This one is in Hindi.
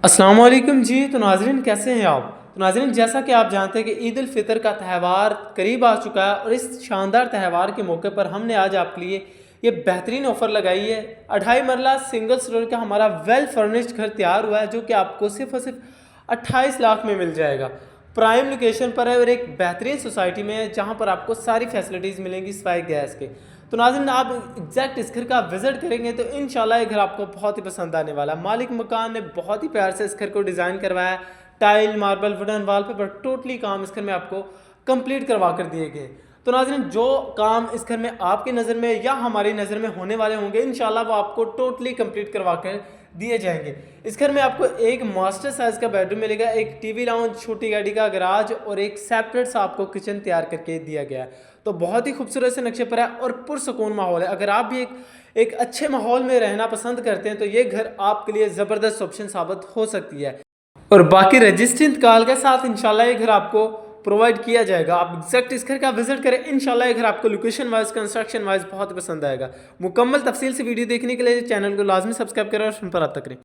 अस्सलाम वालेकुम जी। तो नाज़रीन कैसे हैं आप। तो नाज़रीन जैसा कि आप जानते हैं कि ईद उल फ़ितर का त्यौहार करीब आ चुका है और इस शानदार त्यौहार के मौके पर हमने आज आपके लिए ये बेहतरीन ऑफ़र लगाई है। 2.5 मरला सिंगल स्टोर का हमारा वेल फर्निश्ड घर तैयार हुआ है जो कि आपको सिर्फ और सिर्फ 28 लाख में मिल जाएगा। प्राइम लोकेशन पर है और एक बेहतरीन सोसाइटी में है जहाँ पर आपको सारी फैसिलिटीज़ मिलेंगी सिवाय गैस के। तो नाज़रीन आप एग्जैक्ट इस घर का विज़िट करेंगे तो इंशाल्लाह ये घर आपको बहुत ही पसंद आने वाला है। मालिक मकान ने बहुत ही प्यार से इस घर को डिज़ाइन करवाया है। Tile, marble, wooden wallpaper totally काम इस घर में आपको कंप्लीट करवा कर दिए गए। तो नाज़रीन जो काम इस घर में आपकी नज़र में या हमारी नज़र में होने वाले होंगे इंशाल्लाह वो आपको टोटली कंप्लीट करवा कर दिए जाएंगे। इस घर में आपको एक मास्टर साइज़ का बेडरूम मिलेगा, एक टीवी लाउंज, छोटी गाड़ी का गराज और एक सेपरेट सा आपको किचन तैयार करके दिया गया है। तो बहुत ही खूबसूरत से नक्शे पर है और पुरसकून माहौल है। अगर आप भी एक अच्छे माहौल में रहना पसंद करते हैं तो ये घर आपके लिए ज़बरदस्त ऑप्शन साबित हो सकती है। और बाकी रजिस्ट्री इंतकाल के साथ इंशाल्लाह ये घर आपको प्रोवाइड किया जाएगा। आप एग्जैक्ट इस घर का विजिट करें, इंशाल्लाह ये घर आपको लोकेशन वाइज, कंस्ट्रक्शन वाइज बहुत पसंद आएगा। मुकम्मल तफसील से वीडियो देखने के लिए चैनल को लाजमी सब्सक्राइब करें और उस पर रब्ता करें।